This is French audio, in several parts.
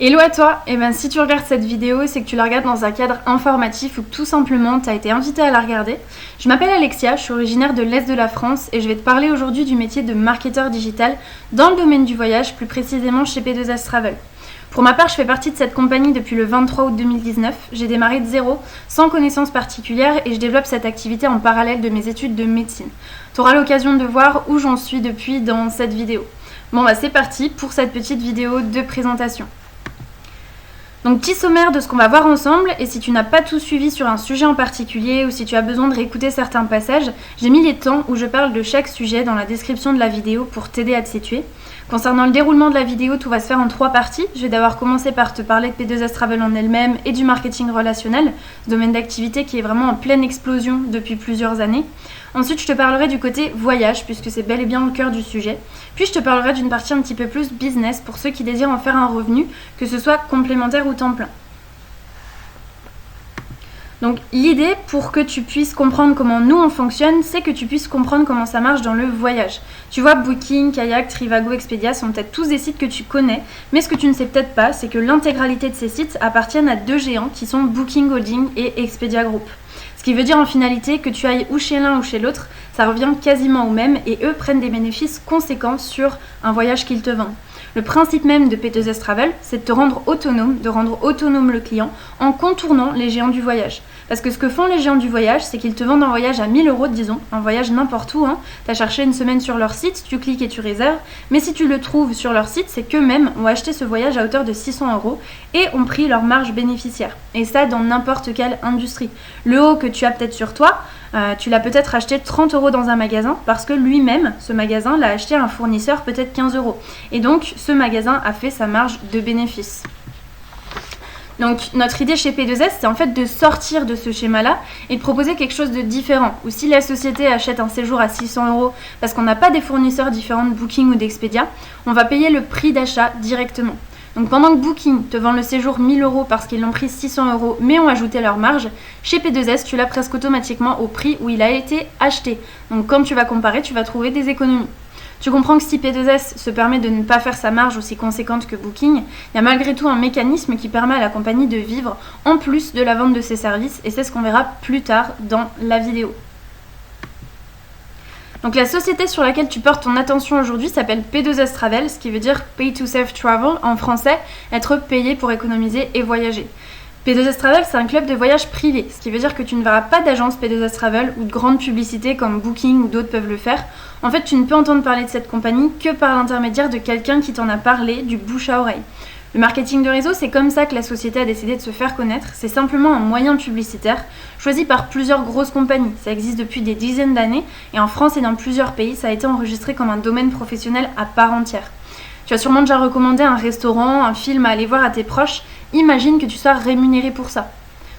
Hello à toi. Si tu regardes cette vidéo, c'est que tu la regardes dans un cadre informatif ou que tout simplement tu as été invité à la regarder. Je m'appelle Alexia, je suis originaire de l'Est de la France et je vais te parler aujourd'hui du métier de marketeur digital dans le domaine du voyage, plus précisément chez P2S Travel. Pour ma part, je fais partie de cette compagnie depuis le 23 août 2019. J'ai démarré de zéro, sans connaissances particulières et je développe cette activité en parallèle de mes études de médecine. Tu auras l'occasion de voir où j'en suis depuis dans cette vidéo. C'est parti pour cette petite vidéo de présentation. Donc petit sommaire de ce qu'on va voir ensemble, et si tu n'as pas tout suivi sur un sujet en particulier ou si tu as besoin de réécouter certains passages, j'ai mis les temps où je parle de chaque sujet dans la description de la vidéo pour t'aider à te situer. Concernant le déroulement de la vidéo, tout va se faire en 3 parties. Je vais d'abord commencer par te parler de P2S Travel en elle-même et du marketing relationnel, ce domaine d'activité qui est vraiment en pleine explosion depuis plusieurs années. Ensuite, je te parlerai du côté voyage, puisque c'est bel et bien le cœur du sujet. Puis, je te parlerai d'une partie un petit peu plus business pour ceux qui désirent en faire un revenu, que ce soit complémentaire ou temps plein. Donc l'idée pour que tu puisses comprendre comment nous on fonctionne, c'est que tu puisses comprendre comment ça marche dans le voyage. Tu vois, Booking, Kayak, Trivago, Expedia sont peut-être tous des sites que tu connais, mais ce que tu ne sais peut-être pas, c'est que l'intégralité de ces sites appartiennent à 2 géants qui sont Booking Holding et Expedia Group. Ce qui veut dire en finalité que tu ailles ou chez l'un ou chez l'autre, ça revient quasiment au même et eux prennent des bénéfices conséquents sur un voyage qu'ils te vendent. Le principe même de P2S Travel, c'est de te rendre autonome le client en contournant les géants du voyage. Parce que ce que font les géants du voyage, c'est qu'ils te vendent un voyage à 1000 €, disons, un voyage n'importe où. Tu as cherché une semaine sur leur site, tu cliques et tu réserves. Mais si tu le trouves sur leur site, c'est qu'eux-mêmes ont acheté ce voyage à hauteur de 600 € et ont pris leur marge bénéficiaire. Et ça, dans n'importe quelle industrie. Le haut que tu as peut-être sur toi, tu l'as peut-être acheté 30 € dans un magasin parce que lui-même, ce magasin, l'a acheté à un fournisseur peut-être 15 €. Et donc, ce magasin a fait sa marge de bénéfice. Donc notre idée chez P2S, c'est en fait de sortir de ce schéma-là et de proposer quelque chose de différent. Ou si la société achète un séjour à 600 € parce qu'on n'a pas des fournisseurs différents de Booking ou d'Expedia, on va payer le prix d'achat directement. Donc pendant que Booking te vend le séjour 1000 € parce qu'ils l'ont pris 600 € mais ont ajouté leur marge, chez P2S, tu l'as presque automatiquement au prix où il a été acheté. Donc quand tu vas comparer, tu vas trouver des économies. Tu comprends que si P2S se permet de ne pas faire sa marge aussi conséquente que Booking, il y a malgré tout un mécanisme qui permet à la compagnie de vivre en plus de la vente de ses services et c'est ce qu'on verra plus tard dans la vidéo. Donc la société sur laquelle tu portes ton attention aujourd'hui s'appelle P2S Travel, ce qui veut dire Pay to Save Travel, en français, être payé pour économiser et voyager. P2S Travel, c'est un club de voyage privé, ce qui veut dire que tu ne verras pas d'agence P2S Travel ou de grandes publicités comme Booking ou d'autres peuvent le faire. En fait, tu ne peux entendre parler de cette compagnie que par l'intermédiaire de quelqu'un qui t'en a parlé, du bouche à oreille. Le marketing de réseau, c'est comme ça que la société a décidé de se faire connaître. C'est simplement un moyen publicitaire choisi par plusieurs grosses compagnies. Ça existe depuis des dizaines d'années et en France et dans plusieurs pays, ça a été enregistré comme un domaine professionnel à part entière. Tu as sûrement déjà recommandé un restaurant, un film à aller voir à tes proches. Imagine que tu sois rémunéré pour ça.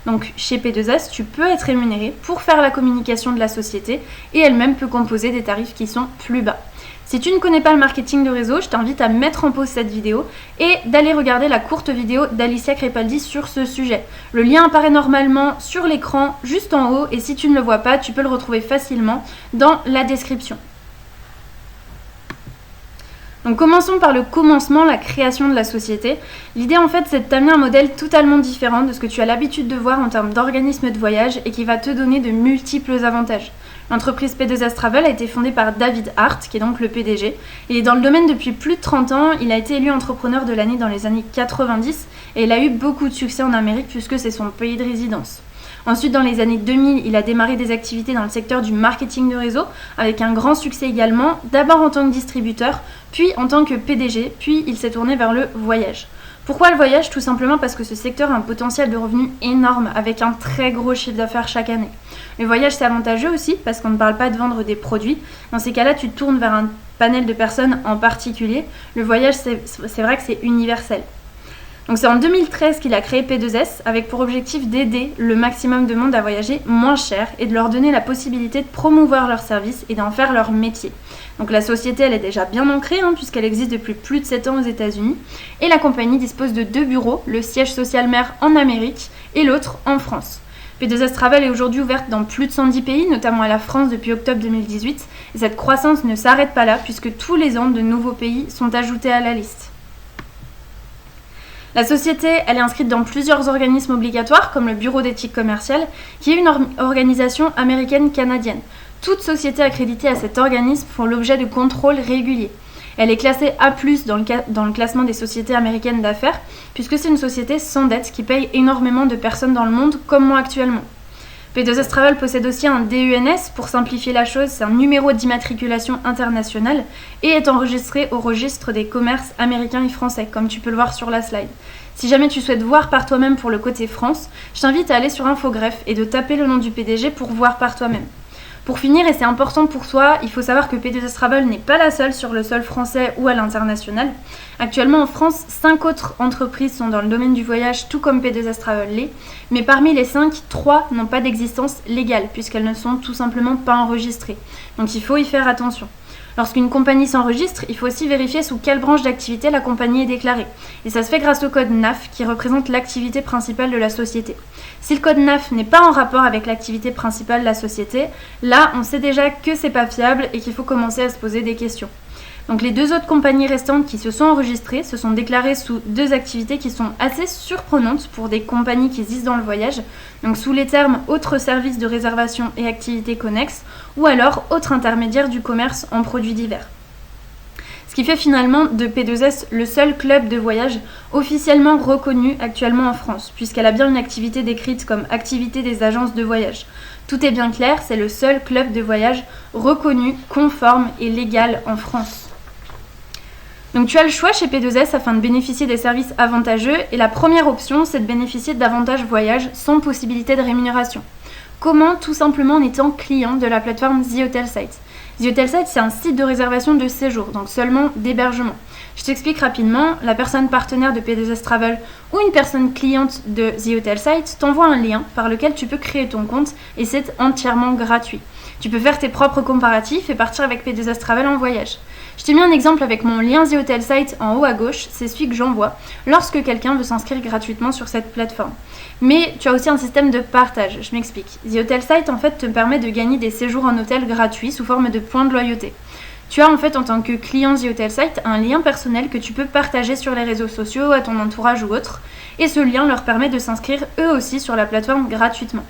Donc chez P2S, tu peux être rémunéré pour faire la communication de la société et elle-même peut composer des tarifs qui sont plus bas. Si tu ne connais pas le marketing de réseau, je t'invite à mettre en pause cette vidéo et d'aller regarder la courte vidéo d'Alicia Crepaldi sur ce sujet. Le lien apparaît normalement sur l'écran juste en haut et si tu ne le vois pas, tu peux le retrouver facilement dans la description. Donc commençons par le commencement, la création de la société. L'idée en fait c'est de t'amener un modèle totalement différent de ce que tu as l'habitude de voir en termes d'organisme de voyage et qui va te donner de multiples avantages. L'entreprise P2S Travel a été fondée par David Hart, qui est donc le PDG. Il est dans le domaine depuis plus de 30 ans, il a été élu entrepreneur de l'année dans les années 90 et il a eu beaucoup de succès en Amérique puisque c'est son pays de résidence. Ensuite, dans les années 2000, il a démarré des activités dans le secteur du marketing de réseau, avec un grand succès également, d'abord en tant que distributeur, puis en tant que PDG, puis il s'est tourné vers le voyage. Pourquoi le voyage? Tout simplement parce que ce secteur a un potentiel de revenus énorme, avec un très gros chiffre d'affaires chaque année. Le voyage, c'est avantageux aussi, parce qu'on ne parle pas de vendre des produits. Dans ces cas-là, tu te tournes vers un panel de personnes en particulier. Le voyage, c'est vrai que c'est universel. Donc c'est en 2013 qu'il a créé P2S avec pour objectif d'aider le maximum de monde à voyager moins cher et de leur donner la possibilité de promouvoir leurs services et d'en faire leur métier. Donc la société elle est déjà bien ancrée puisqu'elle existe depuis plus de 7 ans aux États-Unis et la compagnie dispose de 2 bureaux, le siège social mère en Amérique et l'autre en France. P2S Travel est aujourd'hui ouverte dans plus de 110 pays, notamment à la France depuis octobre 2018 et cette croissance ne s'arrête pas là puisque tous les ans de nouveaux pays sont ajoutés à la liste. La société, elle est inscrite dans plusieurs organismes obligatoires, comme le Bureau d'éthique commerciale, qui est une organisation américaine-canadienne. Toutes sociétés accréditées à cet organisme font l'objet de contrôles réguliers. Elle est classée A+, dans le classement des sociétés américaines d'affaires, puisque c'est une société sans dette qui paye énormément de personnes dans le monde, comme moi actuellement. P2S Travel possède aussi un DUNS, pour simplifier la chose, c'est un numéro d'immatriculation international, et est enregistré au registre des commerces américains et français, comme tu peux le voir sur la slide. Si jamais tu souhaites voir par toi-même pour le côté France, je t'invite à aller sur Infogreffe et de taper le nom du PDG pour voir par toi-même. Pour finir, et c'est important pour toi, il faut savoir que P2S Travel n'est pas la seule sur le sol français ou à l'international. Actuellement en France, 5 autres entreprises sont dans le domaine du voyage, tout comme P2S Travel l'est, mais parmi les 5, 3 n'ont pas d'existence légale, puisqu'elles ne sont tout simplement pas enregistrées. Donc il faut y faire attention. Lorsqu'une compagnie s'enregistre, il faut aussi vérifier sous quelle branche d'activité la compagnie est déclarée. Et ça se fait grâce au code NAF qui représente l'activité principale de la société. Si le code NAF n'est pas en rapport avec l'activité principale de la société, là on sait déjà que c'est pas fiable et qu'il faut commencer à se poser des questions. Donc les 2 autres compagnies restantes qui se sont enregistrées se sont déclarées sous 2 activités qui sont assez surprenantes pour des compagnies qui existent dans le voyage, donc sous les termes autres services de réservation et activités connexes, ou alors autres intermédiaires du commerce en produits divers. Ce qui fait finalement de P2S le seul club de voyage officiellement reconnu actuellement en France, puisqu'elle a bien une activité décrite comme activité des agences de voyage. Tout est bien clair, c'est le seul club de voyage reconnu, conforme et légal en France. Donc tu as le choix chez P2S afin de bénéficier des services avantageux et la première option c'est de bénéficier d'avantages voyage sans possibilité de rémunération. Comment? Tout simplement en étant client de la plateforme The Hotel Site. The Hotel Site c'est un site de réservation de séjour, donc seulement d'hébergement. Je t'explique rapidement, la personne partenaire de P2S Travel ou une personne cliente de The Hotel Site t'envoie un lien par lequel tu peux créer ton compte et c'est entièrement gratuit. Tu peux faire tes propres comparatifs et partir avec P2S Travel en voyage. Je t'ai mis un exemple avec mon lien The Hotel Site en haut à gauche, c'est celui que j'envoie lorsque quelqu'un veut s'inscrire gratuitement sur cette plateforme. Mais tu as aussi un système de partage, je m'explique. The Hotel Site en fait te permet de gagner des séjours en hôtel gratuits sous forme de points de loyauté. Tu as en fait en tant que client The Hotel Site un lien personnel que tu peux partager sur les réseaux sociaux, à ton entourage ou autre, et ce lien leur permet de s'inscrire eux aussi sur la plateforme gratuitement.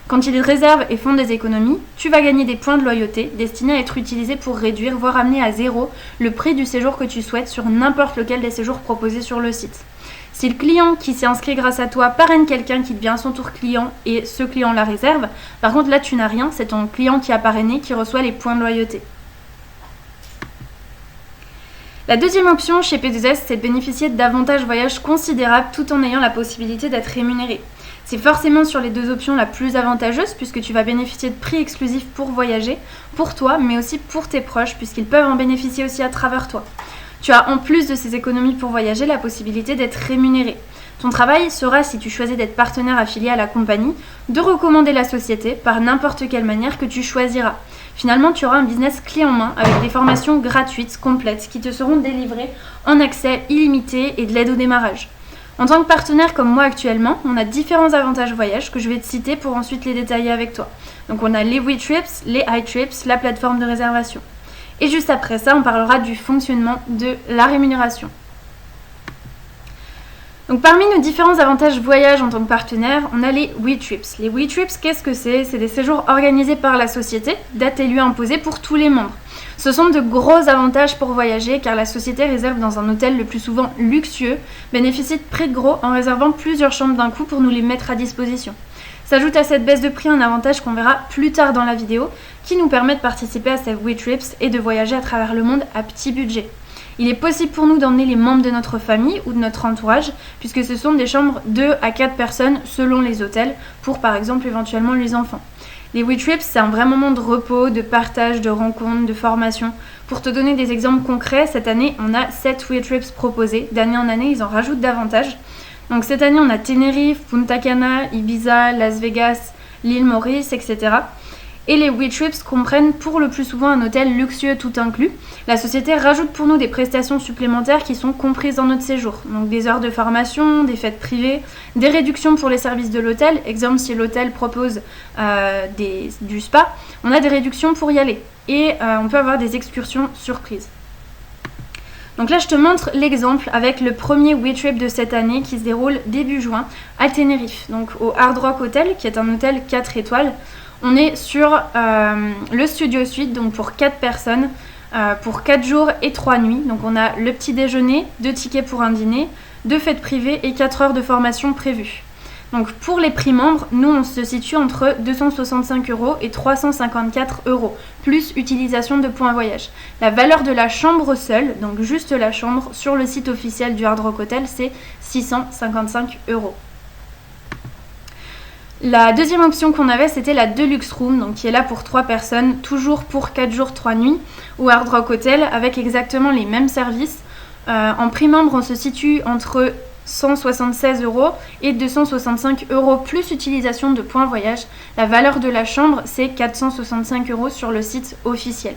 Quand ils réservent et font des économies, tu vas gagner des points de loyauté destinés à être utilisés pour réduire, voire amener à 0 le prix du séjour que tu souhaites sur n'importe lequel des séjours proposés sur le site. Si le client qui s'est inscrit grâce à toi parraine quelqu'un qui devient à son tour client et ce client la réserve, par contre là tu n'as rien, c'est ton client qui a parrainé qui reçoit les points de loyauté. La deuxième option chez P2S, c'est de bénéficier d'avantages voyage considérables tout en ayant la possibilité d'être rémunéré. C'est forcément sur les 2 options la plus avantageuse puisque tu vas bénéficier de prix exclusifs pour voyager, pour toi, mais aussi pour tes proches puisqu'ils peuvent en bénéficier aussi à travers toi. Tu as en plus de ces économies pour voyager la possibilité d'être rémunéré. Ton travail sera, si tu choisis d'être partenaire affilié à la compagnie, de recommander la société par n'importe quelle manière que tu choisiras. Finalement, tu auras un business clé en main avec des formations gratuites, complètes, qui te seront délivrées en accès illimité et de l'aide au démarrage. En tant que partenaire comme moi actuellement, on a différents avantages voyage que je vais te citer pour ensuite les détailler avec toi. Donc on a les WeTrips, les iTrips, la plateforme de réservation. Et juste après ça, on parlera du fonctionnement de la rémunération. Donc parmi nos différents avantages voyage en tant que partenaire, on a les WeTrips. Les WeTrips, qu'est-ce que c'est? C'est des séjours organisés par la société, date et lieu imposés pour tous les membres. Ce sont de gros avantages pour voyager car la société réserve dans un hôtel le plus souvent luxueux, bénéficie de prix de gros en réservant plusieurs chambres d'un coup pour nous les mettre à disposition. S'ajoute à cette baisse de prix un avantage qu'on verra plus tard dans la vidéo qui nous permet de participer à ces WeTrips et de voyager à travers le monde à petit budget. Il est possible pour nous d'emmener les membres de notre famille ou de notre entourage puisque ce sont des chambres 2 à 4 personnes selon les hôtels pour par exemple éventuellement les enfants. Les WeTrips, c'est un vrai moment de repos, de partage, de rencontre, de formation. Pour te donner des exemples concrets, cette année, on a 7 WeTrips proposés. D'année en année, ils en rajoutent davantage. Donc cette année, on a Tenerife, Punta Cana, Ibiza, Las Vegas, l'île Maurice, etc. Et les WeTrips comprennent pour le plus souvent un hôtel luxueux tout inclus. La société rajoute pour nous des prestations supplémentaires qui sont comprises dans notre séjour. Donc des heures de formation, des fêtes privées, des réductions pour les services de l'hôtel. Exemple, si l'hôtel propose du spa, on a des réductions pour y aller. Et on peut avoir des excursions surprises. Donc là, je te montre l'exemple avec le premier WeTrip de cette année qui se déroule début juin à Tenerife, donc au Hard Rock Hotel, qui est un hôtel 4 étoiles. On est sur le Studio Suite, donc pour 4 personnes, pour 4 jours et 3 nuits. Donc on a le petit déjeuner, 2 tickets pour un dîner, 2 fêtes privées et 4 heures de formation prévues. Donc pour les prix membres, nous on se situe entre 265 € et 354 €, plus utilisation de points voyage. La valeur de la chambre seule, donc juste la chambre, sur le site officiel du Hard Rock Hotel, c'est 655 €. La deuxième option qu'on avait, c'était la Deluxe Room, donc qui est là pour 3 personnes, toujours pour 4 jours, 3 nuits, au Hard Rock Hotel, avec exactement les mêmes services. En prix membre, on se situe entre 176 € et 265 € plus utilisation de points voyage. La valeur de la chambre, c'est 465 € sur le site officiel.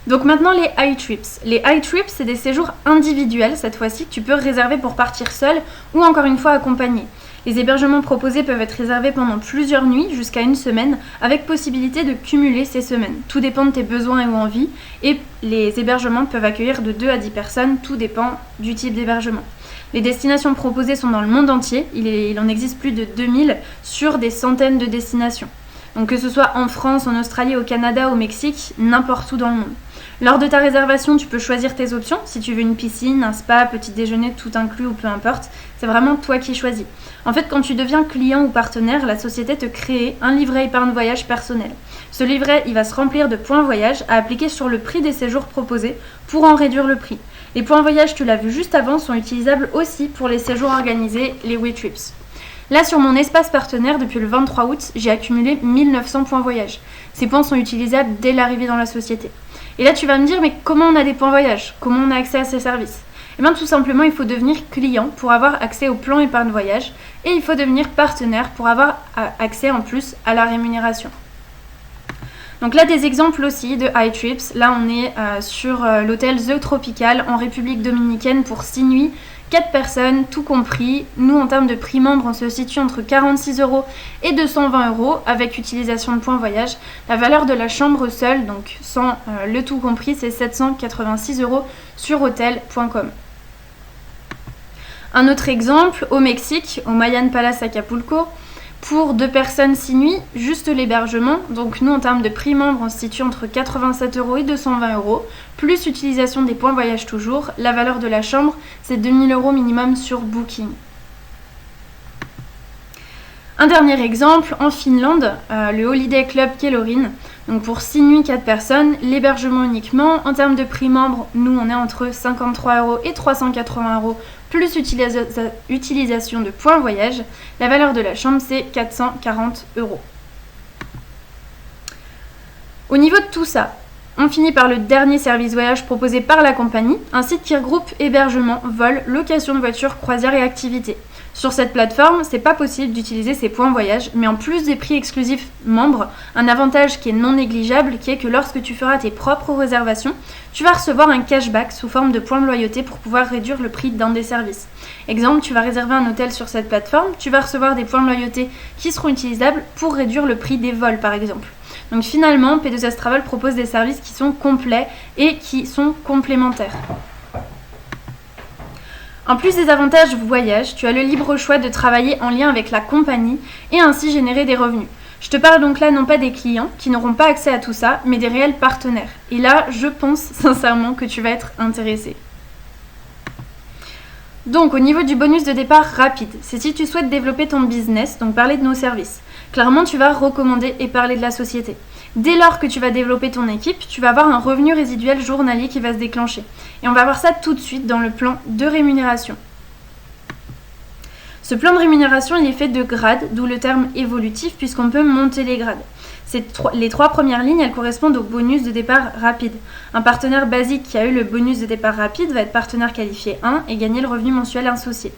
Donc maintenant les high trips. Les high trips, c'est des séjours individuels cette fois-ci que tu peux réserver pour partir seul ou encore une fois accompagné. Les hébergements proposés peuvent être réservés pendant plusieurs nuits, jusqu'à une semaine, avec possibilité de cumuler ces semaines. Tout dépend de tes besoins et envies, et les hébergements peuvent accueillir de 2 à 10 personnes, tout dépend du type d'hébergement. Les destinations proposées sont dans le monde entier, il en existe plus de 2000 sur des centaines de destinations. Donc que ce soit en France, en Australie, au Canada, au Mexique, n'importe où dans le monde. Lors de ta réservation, tu peux choisir tes options, si tu veux une piscine, un spa, petit déjeuner, tout inclus ou peu importe. C'est vraiment toi qui choisis. En fait, quand tu deviens client ou partenaire, la société te crée un livret épargne voyage personnel. Ce livret, il va se remplir de points voyage à appliquer sur le prix des séjours proposés pour en réduire le prix. Les points voyage, tu l'as vu juste avant, sont utilisables aussi pour les séjours organisés, les WeTrips. Là, sur mon espace partenaire, depuis le 23 août, j'ai accumulé 1900 points voyage. Ces points sont utilisables dès l'arrivée dans la société. Et là, tu vas me dire, mais comment on a des points voyage? Comment on a accès à ces services? Eh bien, tout simplement, il faut devenir client pour avoir accès au plan épargne voyage et il faut devenir partenaire pour avoir accès en plus à la rémunération. Donc là, des exemples aussi de high trips. Là, on est sur l'hôtel The Tropical en République Dominicaine pour 6 nuits. 4 personnes, tout compris. Nous, en termes de prix membre, on se situe entre 46 € et 220 € avec utilisation de points voyage. La valeur de la chambre seule, donc sans le tout compris, c'est 786 € sur hotel.com. Un autre exemple, au Mexique, au Mayan Palace Acapulco, pour 2 personnes 6 nuits, juste l'hébergement. Donc nous, en termes de prix membre, on se situe entre 87 € et 220 €, plus utilisation des points voyage toujours. La valeur de la chambre, c'est 2000 € minimum sur Booking. Un dernier exemple, en Finlande, le Holiday Club Kellorin. Donc pour 6 nuits, 4 personnes, l'hébergement uniquement. En termes de prix membre, nous, on est entre 53 € et 380 € plus utilisation de points voyage. La valeur de la chambre, c'est 440 €. Au niveau de tout ça, on finit par le dernier service voyage proposé par la compagnie, un site qui regroupe hébergement, vol, location de voitures, croisières et activités. Sur cette plateforme, c'est pas possible d'utiliser ces points voyage, mais en plus des prix exclusifs membres, un avantage qui est non négligeable, qui est que lorsque tu feras tes propres réservations, tu vas recevoir un cashback sous forme de points de loyauté pour pouvoir réduire le prix d'un des services. Exemple, tu vas réserver un hôtel sur cette plateforme, tu vas recevoir des points de loyauté qui seront utilisables pour réduire le prix des vols par exemple. Donc finalement, P2S Travel propose des services qui sont complets et qui sont complémentaires. En plus des avantages voyage, tu as le libre choix de travailler en lien avec la compagnie et ainsi générer des revenus. Je te parle donc là non pas des clients qui n'auront pas accès à tout ça, mais des réels partenaires. Et là, je pense sincèrement que tu vas être intéressé. Donc au niveau du bonus de départ rapide, c'est si tu souhaites développer ton business, donc parler de nos services. Clairement, tu vas recommander et parler de la société. Dès lors que tu vas développer ton équipe, tu vas avoir un revenu résiduel journalier qui va se déclencher. Et on va voir ça tout de suite dans le plan de rémunération. Ce plan de rémunération, il est fait de grades, d'où le terme évolutif, puisqu'on peut monter les grades. Les 3 premières lignes, elles correspondent au bonus de départ rapide. Un partenaire basique qui a eu le bonus de départ rapide va être partenaire qualifié 1 et gagner le revenu mensuel associé.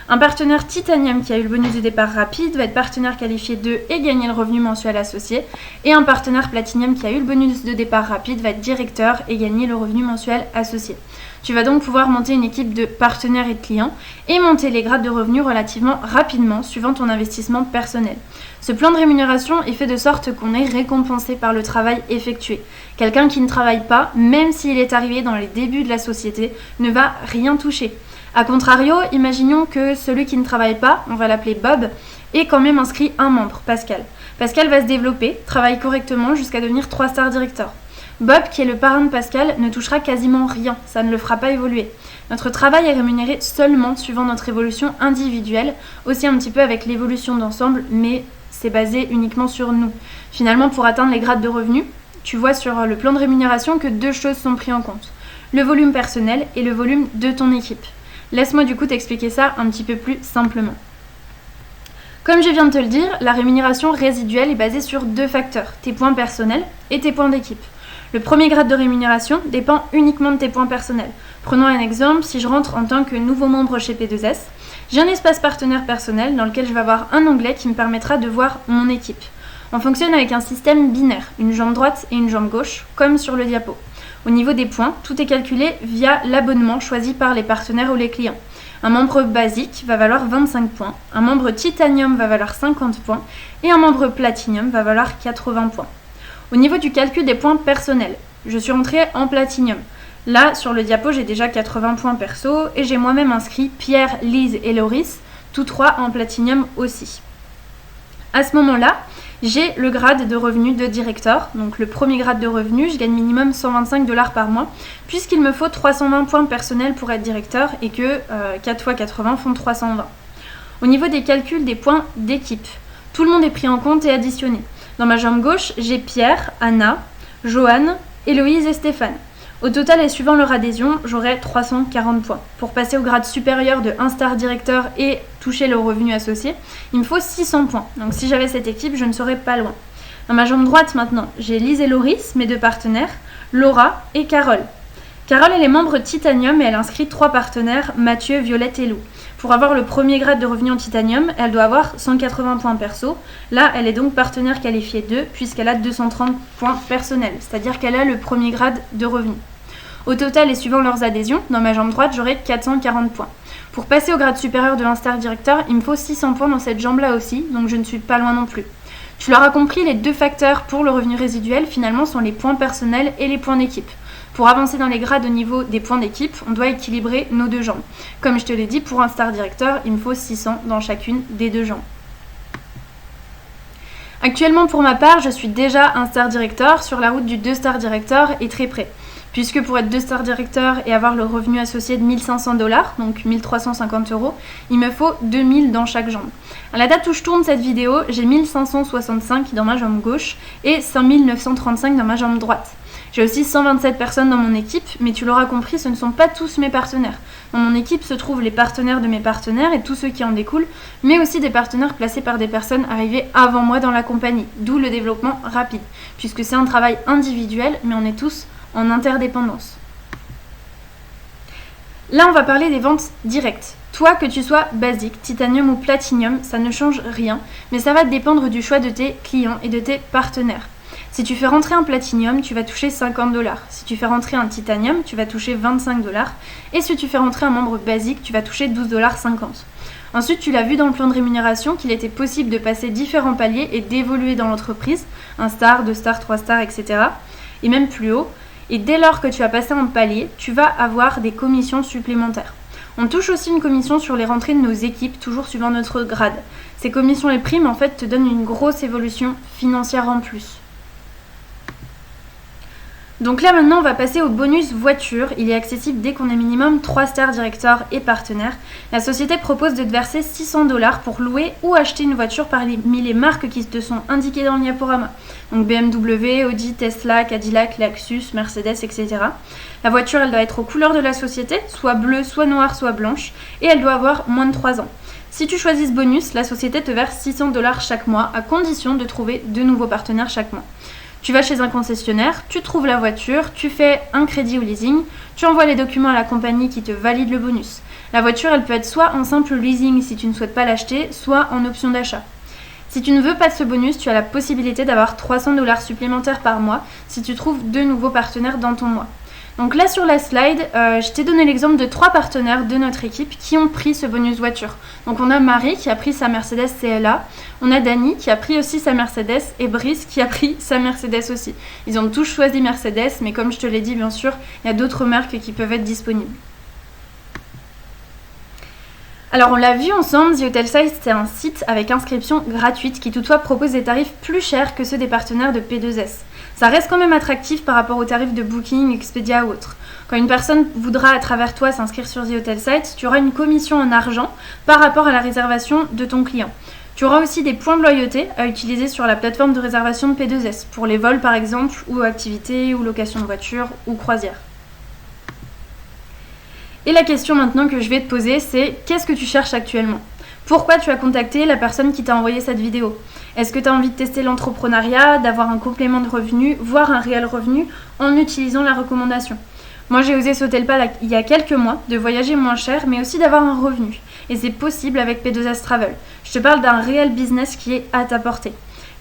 Un partenaire titanium qui a eu le bonus de départ rapide va être partenaire qualifié 2 et gagner le revenu mensuel associé. Et un partenaire platinium qui a eu le bonus de départ rapide va être directeur et gagner le revenu mensuel associé. Tu vas donc pouvoir monter une équipe de partenaires et de clients et monter les grades de revenus relativement rapidement suivant ton investissement personnel. Ce plan de rémunération est fait de sorte qu'on est récompensé par le travail effectué. Quelqu'un qui ne travaille pas, même s'il est arrivé dans les débuts de la société, ne va rien toucher. A contrario, imaginons que celui qui ne travaille pas, on va l'appeler Bob, ait quand même inscrit un membre, Pascal. Pascal va se développer, travaille correctement jusqu'à devenir 3-star director. Bob, qui est le parrain de Pascal, ne touchera quasiment rien, ça ne le fera pas évoluer. Notre travail est rémunéré seulement suivant notre évolution individuelle, aussi un petit peu avec l'évolution d'ensemble, mais c'est basé uniquement sur nous. Finalement, pour atteindre les grades de revenus, tu vois sur le plan de rémunération que 2 choses sont prises en compte. Le volume personnel et le volume de ton équipe. Laisse-moi du coup t'expliquer ça un petit peu plus simplement. Comme je viens de te le dire, la rémunération résiduelle est basée sur 2 facteurs, tes points personnels et tes points d'équipe. Le premier grade de rémunération dépend uniquement de tes points personnels. Prenons un exemple, si je rentre en tant que nouveau membre chez P2S, j'ai un espace partenaire personnel dans lequel je vais avoir un onglet qui me permettra de voir mon équipe. On fonctionne avec un système binaire, une jambe droite et une jambe gauche, comme sur le diapo. Au niveau des points, tout est calculé via l'abonnement choisi par les partenaires ou les clients. Un membre basique va valoir 25 points, un membre titanium va valoir 50 points et un membre platinum va valoir 80 points. Au niveau du calcul des points personnels, je suis rentrée en platinum. Là, sur le diapo, j'ai déjà 80 points perso et j'ai moi-même inscrit Pierre, Lise et Loris, tous 3 en platinum aussi. À ce moment-là, j'ai le grade de revenu de directeur. Donc le premier grade de revenu, je gagne minimum 125 $ par mois, puisqu'il me faut 320 points personnels pour être directeur et que 4 x 80 font 320. Au niveau des calculs des points d'équipe, tout le monde est pris en compte et additionné. Dans ma jambe gauche, j'ai Pierre, Anna, Joanne, Héloïse et Stéphane. Au total et suivant leur adhésion, j'aurai 340 points. Pour passer au grade supérieur de 1-star directeur et toucher le revenu associé, il me faut 600 points. Donc si j'avais cette équipe, je ne serais pas loin. Dans ma jambe droite maintenant, j'ai Lise et Loris, mes 2 partenaires, Laura et Carole. Carole, elle est membre Titanium et elle inscrit 3 partenaires, Mathieu, Violette et Lou. Pour avoir le premier grade de revenu en Titanium, elle doit avoir 180 points perso. Là, elle est donc partenaire qualifiée 2 puisqu'elle a 230 points personnels, c'est-à-dire qu'elle a le premier grade de revenu. Au total et suivant leurs adhésions, dans ma jambe droite, j'aurai 440 points. Pour passer au grade supérieur de 1-star directeur, il me faut 600 points dans cette jambe-là aussi, donc je ne suis pas loin non plus. Tu l'auras compris, les 2 facteurs pour le revenu résiduel, finalement, sont les points personnels et les points d'équipe. Pour avancer dans les grades au niveau des points d'équipe, on doit équilibrer nos 2 jambes. Comme je te l'ai dit, pour un star directeur, il me faut 600 dans chacune des 2 jambes. Actuellement, pour ma part, je suis déjà un star directeur sur la route du 2-star directeur et très près. Puisque pour être 2-star directeur et avoir le revenu associé de 1500 $, donc 1350 €, il me faut 2000 dans chaque jambe. À la date où je tourne cette vidéo, j'ai 1565 dans ma jambe gauche et 5935 dans ma jambe droite. J'ai aussi 127 personnes dans mon équipe, mais tu l'auras compris, ce ne sont pas tous mes partenaires. Dans mon équipe se trouvent les partenaires de mes partenaires et tous ceux qui en découlent, mais aussi des partenaires placés par des personnes arrivées avant moi dans la compagnie, d'où le développement rapide, puisque c'est un travail individuel, mais on est tous en interdépendance. Là, on va parler des ventes directes. Toi, que tu sois basique, titanium ou platinum, ça ne change rien, mais ça va dépendre du choix de tes clients et de tes partenaires. Si tu fais rentrer un platinum, tu vas toucher 50 $. Si tu fais rentrer un titanium, tu vas toucher 25 $. Et si tu fais rentrer un membre basique, tu vas toucher 12,50 $. Ensuite, tu l'as vu dans le plan de rémunération qu'il était possible de passer différents paliers et d'évoluer dans l'entreprise, 1 star, 2 stars, 3 stars, etc. Et même plus haut. Et dès lors que tu as passé un palier, tu vas avoir des commissions supplémentaires. On touche aussi une commission sur les rentrées de nos équipes, toujours suivant notre grade. Ces commissions et primes, en fait, te donnent une grosse évolution financière en plus. Donc là maintenant on va passer au bonus voiture, il est accessible dès qu'on est minimum 3 stars directeurs et partenaires. La société propose de te verser 600 $ pour louer ou acheter une voiture parmi les marques qui te sont indiquées dans le diaporama. Donc BMW, Audi, Tesla, Cadillac, Lexus, Mercedes, etc. La voiture elle doit être aux couleurs de la société, soit bleue, soit noire, soit blanche, et elle doit avoir moins de 3 ans. Si tu choisis ce bonus, la société te verse 600 $ chaque mois à condition de trouver de nouveaux partenaires chaque mois. Tu vas chez un concessionnaire, tu trouves la voiture, tu fais un crédit ou leasing, tu envoies les documents à la compagnie qui te valide le bonus. La voiture, elle peut être soit en simple leasing si tu ne souhaites pas l'acheter, soit en option d'achat. Si tu ne veux pas de ce bonus, tu as la possibilité d'avoir 300 $ supplémentaires par mois si tu trouves 2 nouveaux partenaires dans ton mois. Donc là sur la slide, je t'ai donné l'exemple de 3 partenaires de notre équipe qui ont pris ce bonus voiture. Donc on a Marie qui a pris sa Mercedes CLA, on a Dani qui a pris aussi sa Mercedes et Brice qui a pris sa Mercedes aussi. Ils ont tous choisi Mercedes, mais comme je te l'ai dit bien sûr, il y a d'autres marques qui peuvent être disponibles. Alors on l'a vu ensemble, The Hotel Site c'est un site avec inscription gratuite qui toutefois propose des tarifs plus chers que ceux des partenaires de P2S. Ça reste quand même attractif par rapport aux tarifs de Booking, Expedia ou autres. Quand une personne voudra à travers toi s'inscrire sur The Hotel Site, tu auras une commission en argent par rapport à la réservation de ton client. Tu auras aussi des points de loyauté à utiliser sur la plateforme de réservation de P2S, pour les vols par exemple, ou activités, ou location de voiture, ou croisière. Et la question maintenant que je vais te poser, c'est qu'est-ce que tu cherches actuellement ? Pourquoi tu as contacté la personne qui t'a envoyé cette vidéo ? Est-ce que tu as envie de tester l'entrepreneuriat, d'avoir un complément de revenu, voire un réel revenu en utilisant la recommandation ? Moi, j'ai osé sauter le pas il y a quelques mois de voyager moins cher, mais aussi d'avoir un revenu. Et c'est possible avec P2S Travel. Je te parle d'un réel business qui est à ta portée.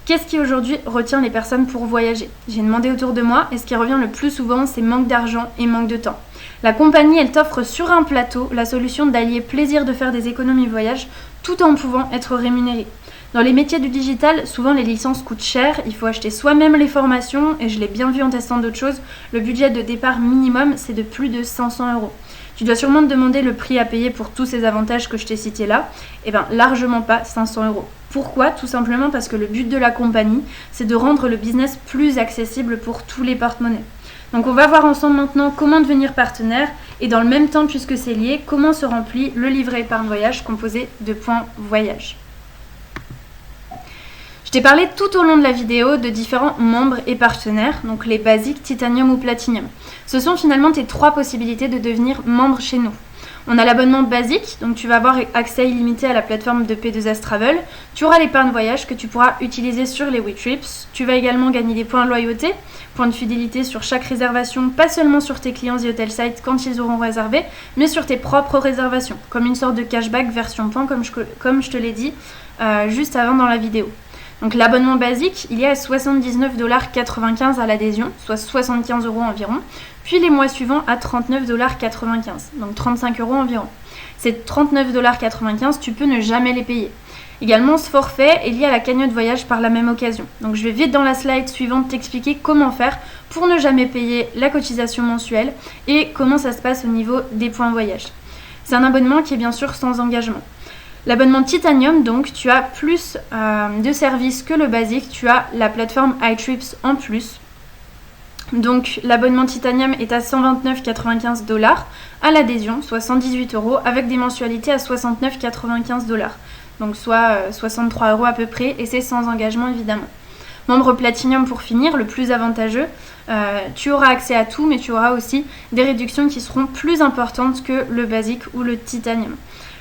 Qu'est-ce qui aujourd'hui retient les personnes pour voyager ? J'ai demandé autour de moi et ce qui revient le plus souvent, c'est manque d'argent et manque de temps. La compagnie, elle t'offre sur un plateau la solution d'allier plaisir de faire des économies voyage tout en pouvant être rémunéré. Dans les métiers du digital, souvent les licences coûtent cher, il faut acheter soi-même les formations et je l'ai bien vu en testant d'autres choses, le budget de départ minimum c'est de plus de 500 €. Tu dois sûrement te demander le prix à payer pour tous ces avantages que je t'ai cités là. Eh bien, largement pas 500 €. Pourquoi ? Tout simplement parce que le but de la compagnie, c'est de rendre le business plus accessible pour tous les porte-monnaies. Donc on va voir ensemble maintenant comment devenir partenaire et dans le même temps, puisque c'est lié, comment se remplit le livret épargne voyage composé de points voyage. Je t'ai parlé tout au long de la vidéo de différents membres et partenaires, donc les basiques, titanium ou platinum. Ce sont finalement tes 3 possibilités de devenir membre chez nous. On a l'abonnement basique, donc tu vas avoir accès illimité à la plateforme de P2S Travel. Tu auras l'épargne voyage que tu pourras utiliser sur les WeTrips. Tu vas également gagner des points de loyauté, points de fidélité sur chaque réservation, pas seulement sur tes clients The Hotel Site quand ils auront réservé, mais sur tes propres réservations, comme une sorte de cashback version points comme je te l'ai dit juste avant dans la vidéo. Donc l'abonnement basique, il est à 79,95 $ à l'adhésion, soit 75 € environ, puis les mois suivants à 39,95 $, donc 35 € environ. Ces 39,95 $, tu peux ne jamais les payer. Également, ce forfait est lié à la cagnotte voyage par la même occasion. Donc je vais vite dans la slide suivante t'expliquer comment faire pour ne jamais payer la cotisation mensuelle et comment ça se passe au niveau des points voyage. C'est un abonnement qui est bien sûr sans engagement. L'abonnement Titanium, donc, tu as plus de services que le basique. Tu as la plateforme iTrips en plus. Donc, l'abonnement Titanium est à 129,95 $ à l'adhésion, soit 118 € avec des mensualités à 69,95 $. Donc, soit 63 € à peu près, et c'est sans engagement évidemment. Membre Platinum pour finir, le plus avantageux, tu auras accès à tout, mais tu auras aussi des réductions qui seront plus importantes que le basique ou le Titanium.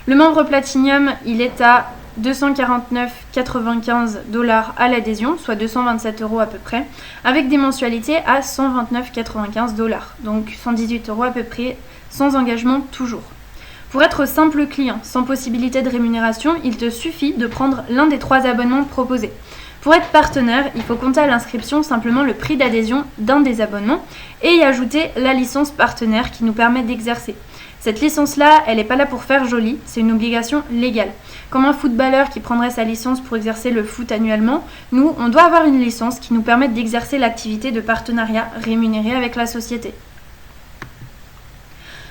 Le membre Platinum, il est à 249,95 $ à l'adhésion, soit 227 € à peu près, avec des mensualités à 129,95 $, donc 118 € à peu près, sans engagement toujours. Pour être simple client, sans possibilité de rémunération, il te suffit de prendre l'un des 3 abonnements proposés. Pour être partenaire, il faut compter à l'inscription simplement le prix d'adhésion d'un des abonnements et y ajouter la licence partenaire qui nous permet d'exercer. Cette licence-là, elle n'est pas là pour faire joli, c'est une obligation légale. Comme un footballeur qui prendrait sa licence pour exercer le foot annuellement, nous, on doit avoir une licence qui nous permette d'exercer l'activité de partenariat rémunérée avec la société.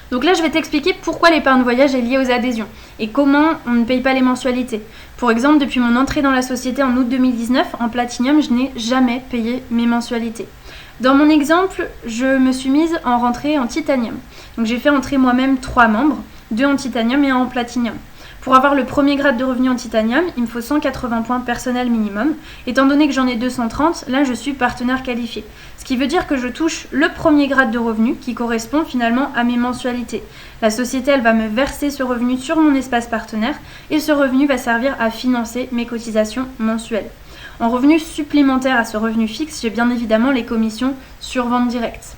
Donc là, je vais t'expliquer pourquoi l'épargne voyage est liée aux adhésions et comment on ne paye pas les mensualités. Pour exemple, depuis mon entrée dans la société en août 2019, en Platinum, je n'ai jamais payé mes mensualités. Dans mon exemple, je me suis mise en rentrée en Titanium. Donc j'ai fait entrer moi-même 3 membres, 2 en Titanium et 1 en Platinum. Pour avoir le premier grade de revenu en Titanium, il me faut 180 points personnels minimum. Étant donné que j'en ai 230, là je suis partenaire qualifié. Ce qui veut dire que je touche le premier grade de revenu qui correspond finalement à mes mensualités. La société, elle va me verser ce revenu sur mon espace partenaire et ce revenu va servir à financer mes cotisations mensuelles. En revenu supplémentaire à ce revenu fixe, j'ai bien évidemment les commissions sur vente directe.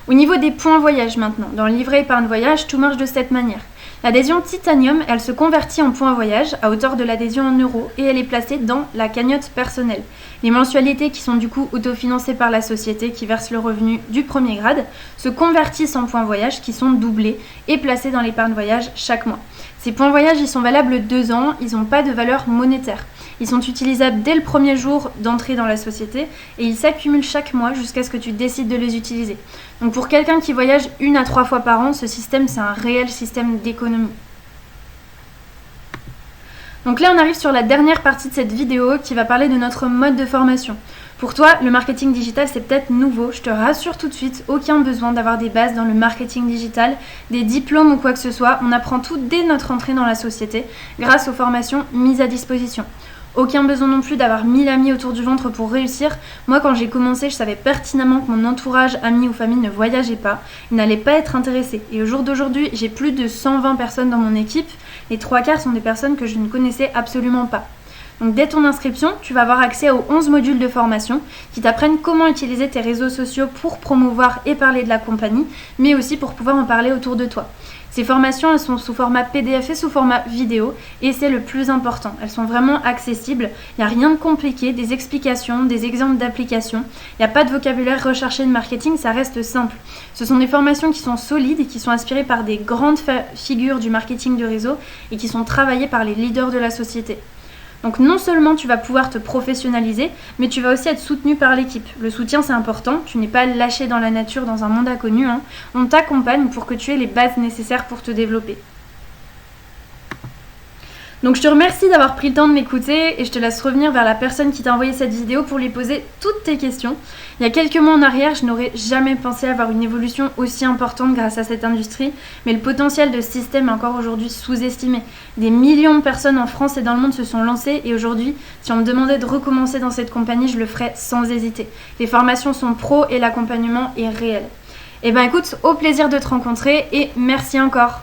Au niveau des points voyage maintenant, dans le livret épargne voyage, tout marche de cette manière. L'adhésion Titanium, elle se convertit en points voyage à hauteur de l'adhésion en euros et elle est placée dans la cagnotte personnelle. Les mensualités qui sont du coup autofinancées par la société qui verse le revenu du premier grade se convertissent en points voyage qui sont doublés et placés dans l'épargne voyage chaque mois. Ces points voyage, ils sont valables 2 ans, ils n'ont pas de valeur monétaire. Ils sont utilisables dès le premier jour d'entrée dans la société et ils s'accumulent chaque mois jusqu'à ce que tu décides de les utiliser. Donc pour quelqu'un qui voyage 1 à 3 fois par an, ce système c'est un réel système d'économie. Donc là on arrive sur la dernière partie de cette vidéo qui va parler de notre mode de formation. Pour toi, le marketing digital c'est peut-être nouveau, je te rassure tout de suite, aucun besoin d'avoir des bases dans le marketing digital, des diplômes ou quoi que ce soit, on apprend tout dès notre entrée dans la société grâce aux formations mises à disposition. Aucun besoin non plus d'avoir 1000 amis autour du ventre pour réussir. Moi, quand j'ai commencé, je savais pertinemment que mon entourage, amis ou famille ne voyageait pas, ils n'allaient pas être intéressés. Et au jour d'aujourd'hui, j'ai plus de 120 personnes dans mon équipe. Les 3/4 sont des personnes que je ne connaissais absolument pas. Donc dès ton inscription, tu vas avoir accès aux 11 modules de formation qui t'apprennent comment utiliser tes réseaux sociaux pour promouvoir et parler de la compagnie, mais aussi pour pouvoir en parler autour de toi. Ces formations, elles sont sous format PDF et sous format vidéo, et c'est le plus important. Elles sont vraiment accessibles, il n'y a rien de compliqué, des explications, des exemples d'applications, il n'y a pas de vocabulaire recherché de marketing, ça reste simple. Ce sont des formations qui sont solides et qui sont inspirées par des grandes figures du marketing de réseau et qui sont travaillées par les leaders de la société. Donc non seulement tu vas pouvoir te professionnaliser, mais tu vas aussi être soutenu par l'équipe. Le soutien c'est important, tu n'es pas lâché dans la nature dans un monde inconnu, On t'accompagne pour que tu aies les bases nécessaires pour te développer. Donc je te remercie d'avoir pris le temps de m'écouter et je te laisse revenir vers la personne qui t'a envoyé cette vidéo pour lui poser toutes tes questions. Il y a quelques mois en arrière, je n'aurais jamais pensé avoir une évolution aussi importante grâce à cette industrie, mais le potentiel de ce système est encore aujourd'hui sous-estimé. Des millions de personnes en France et dans le monde se sont lancées et aujourd'hui, si on me demandait de recommencer dans cette compagnie, je le ferais sans hésiter. Les formations sont pro et l'accompagnement est réel. Eh ben écoute, au plaisir de te rencontrer et merci encore.